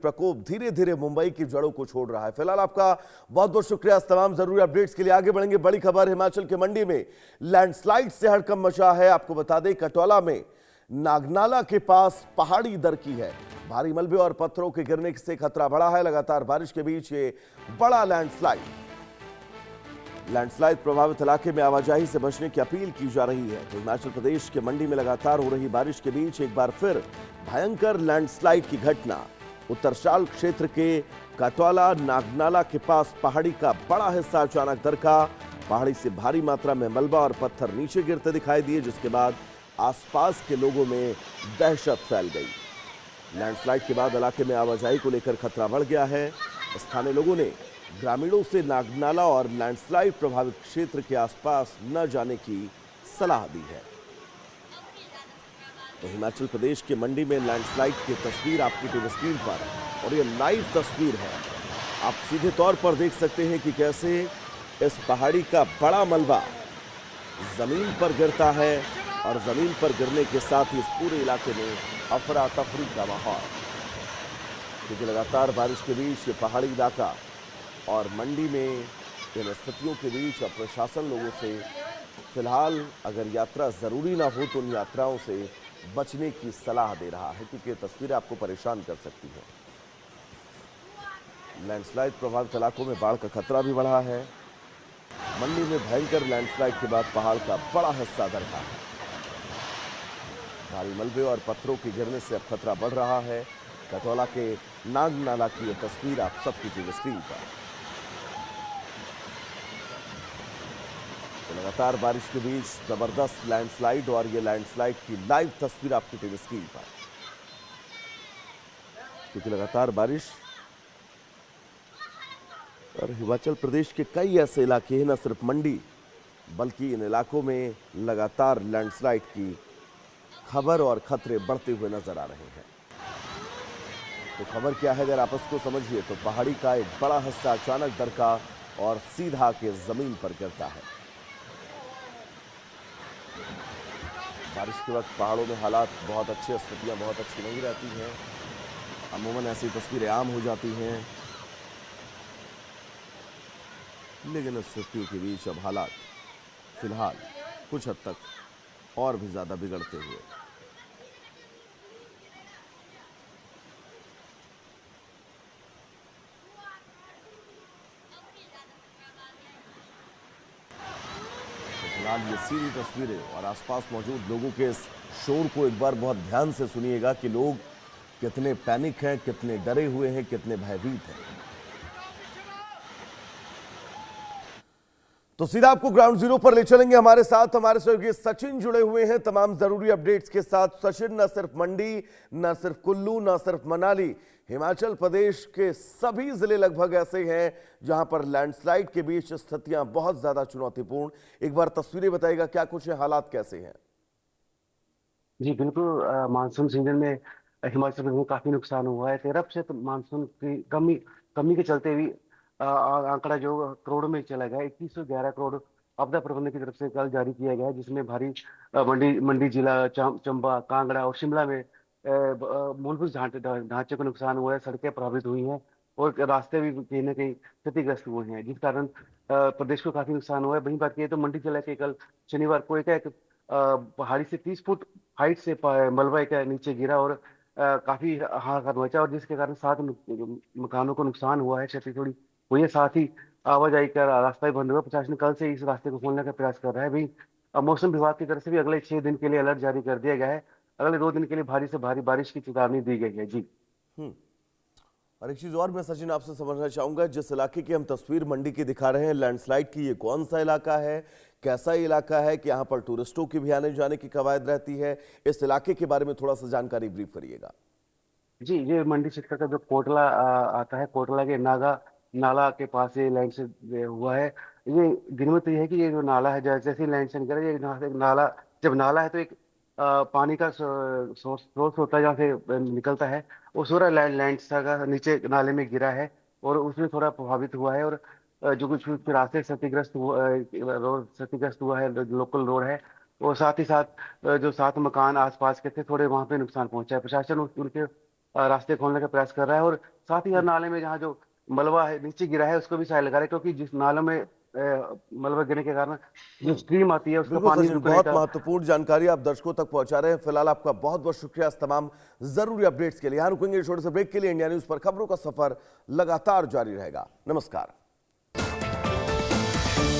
प्रकोप धीरे धीरे मुंबई की जड़ों को छोड़ रहा है। फिलहाल आपका बहुत बहुत शुक्रिया। तमाम जरूरी अपडेट्स के लिए आगे बढ़ेंगे। बड़ी खबर हिमाचल के मंडी में लैंडस्लाइड से हड़कंप मचा है। आपको बता दें कटौला में नागनाला के पास पहाड़ी दरकी है। भारी मलबे और पत्थरों के गिरने से खतरा बढ़ा है। लगातार बारिश के बीच ये बड़ा लैंडस्लाइड प्रभावित इलाके में आवाजाही से बचने की अपील की जा रही है। तो हिमाचल प्रदेश के मंडी में लगातार हो रही बारिश के बीच एक बार फिर भयंकर लैंडस्लाइड की घटना। उत्तरशाल क्षेत्र के कटौला नागनाला के पास पहाड़ी का बड़ा हिस्सा अचानक दरका। पहाड़ी से भारी मात्रा में मलबा और पत्थर नीचे गिरते दिखाई दिए, जिसके बाद आसपास के लोगों में दहशत फैल गई। लैंडस्लाइड के बाद इलाके में आवाजाही को लेकर खतरा बढ़ गया है। स्थानीय लोगों ने ग्रामीणों से नागनाला और लैंडस्लाइड प्रभावित क्षेत्र के आसपास न जाने की सलाह दी है। तो हिमाचल प्रदेश के मंडी में लैंडस्लाइड की तस्वीर आपकी टीवी स्क्रीन पर, और ये लाइव तस्वीर है। आप सीधे तौर पर देख सकते हैं कि कैसे इस पहाड़ी का बड़ा मलबा जमीन पर गिरता है और जमीन पर गिरने के साथ ही इस पूरे इलाके में अफरा तफरी का माहौल, क्योंकि लगातार बारिश के बीच ये पहाड़ी इलाका और मंडी में इन स्थितियों के बीच अब प्रशासन लोगों से फिलहाल अगर यात्रा जरूरी ना हो तो उन यात्राओं से बचने की सलाह दे रहा है, क्योंकि तस्वीरें आपको परेशान कर सकती हैं। लैंडस्लाइड प्रभावित इलाकों में बाढ़ का खतरा भी बढ़ा है। मंडी में भयंकर लैंडस्लाइड के बाद पहाड़ का बड़ा हिस्सा दरका है। भारी मलबे और पत्थरों के गिरने से अब खतरा बढ़ रहा है। कटौला के नागनाला की यह तस्वीर आप सबकी टीवी स्क्रीन पर। तो लगातार बारिश के बीच जबरदस्त लैंडस्लाइड, और ये लैंडस्लाइड की लाइव तस्वीर आपकी टीवी स्क्रीन पर, क्योंकि लगातार बारिश और हिमाचल प्रदेश के कई ऐसे इलाके हैं, न सिर्फ मंडी बल्कि इन इलाकों में लगातार लैंडस्लाइड की खबर और खतरे बढ़ते हुए नजर आ रहे हैं। तो खबर क्या है, अगर आप इसको समझिए तो पहाड़ी का एक बड़ा हिस्सा अचानक दरका और सीधा के जमीन पर गिरता है। बारिश के वक्त पहाड़ों में हालात बहुत अच्छे, स्थितियां बहुत अच्छी नहीं रहती हैं। अमूमन ऐसी तस्वीरें आम हो जाती हैं, लेकिन इस स्थितियों के बीच अब हालात फिलहाल कुछ हद तक और भी ज्यादा बिगड़ते हुए। फिलहाल ये सीधी तस्वीरें और आसपास मौजूद लोगों के इस शोर को एक बार बहुत ध्यान से सुनिएगा कि लोग कितने पैनिक हैं, कितने डरे हुए हैं, कितने भयभीत हैं। तो सीधा आपको ग्राउंड जीरो पर ले चलेंगे। हमारे साथ हमारे सहयोगी सचिन जुड़े हुए हैं तमाम जरूरी अपडेट्स के साथ। सचिन, न सिर्फ मंडी, न सिर्फ कुल्लू, न सिर्फ मनाली, हिमाचल प्रदेश के सभी जिले लगभग ऐसे हैं जहां पर लैंडस्लाइड के बीच स्थितियां बहुत ज्यादा चुनौतीपूर्ण। एक बार तस्वीरें बताइएगा, क्या कुछ है, हालात कैसे हैं? जी बिल्कुल। मानसून सीजन में हिमाचल प्रदेश में काफी नुकसान हुआ है। 13% तो मानसून की कमी कमी के चलते भी आंकड़ा जो करोड़ में चला गया। 2111 करोड़ आपदा प्रबंधन की तरफ से कल जारी किया गया है, जिसमें भारी मंडी मंडी जिला चंबा, कांगड़ा और शिमला में मूलभूत ढांचे को नुकसान हुआ है। सड़कें प्रभावित हुई हैं और रास्ते भी कहीं ना कहीं क्षतिग्रस्त हुए हैं, जिस कारण प्रदेश को काफी नुकसान हुआ है। वहीं बात की तो मंडी जिला के कल शनिवार को एक पहाड़ी से 30 फुट हाइट से मलबा के नीचे गिरा और काफी हाहाकार मचा, और जिसके कारण 7 मकानों को नुकसान हुआ है, क्षति थोड़ी हुई है। साथ ही आवाजाही का रास्ता भी बंद हुआ। प्रशासन कल से इस रास्ते को खोलने का प्रयास कर रहा है। भाई मौसम विभाग की तरफ से भी अगले 6 दिन के लिए अलर्ट जारी कर दिया गया है। अगले 2 दिन के लिए भारी से भारी बारिश की चेतावनी दी गई है। जी। हम्म। और एक चीज और मैं सचिन आपसे समझना चाहूंगा, जिस इलाके की हम तस्वीर मंडी की दिखा रहे हैं लैंडस्लाइड की, ये कौन सा इलाका है, कैसा इलाका है कि यहाँ पर टूरिस्टों की भी आने जाने की कवायद रहती है? इस इलाके के बारे में थोड़ा सा जानकारी ब्रीफ करिएगा। जी, ये मंडी सेक्टर का जो कोटला आता है, कोटला के नागा नाला के पास ये लैंड से हुआ है। ये गिनवत ये है कि ये जो नाला है, जैसे ही लैंड से निकला, ये नाला, जब नाला है तो एक पानी का सोर्स होता है जहाँ से निकलता है। वो सारा लैंड का नीचे नाले में गिरा है और उसमें थोड़ा प्रभावित हुआ है। और जो कुछ फिर रास्ते क्षतिग्रस्त हुआ, रोड क्षतिग्रस्त हुआ है, लोकल रोड है। और साथ ही साथ जो 7 मकान आसपास के थे, थोड़े वहां पे नुकसान पहुंचा है। प्रशासन उनके रास्ते खोलने का प्रयास कर रहा है, और साथ ही हर नाले में जहाँ जो मलबा है नीचे गिरा है उसको भी साइड लगा रहा है, क्योंकि जिस नालों में मलबा गिरने के कारण जो स्ट्रीम आती है उसका बिल्कुल पानी सचिन, रुकने बहुत का। महत्वपूर्ण जानकारी आप दर्शकों तक पहुंचा रहे हैं। फिलहाल आपका बहुत बहुत शुक्रिया इस तमाम जरूरी अपडेट्स के लिए। यहां रुकेंगे छोटे से ब्रेक के लिए। इंडिया न्यूज पर खबरों का सफर लगातार जारी रहेगा। नमस्कार।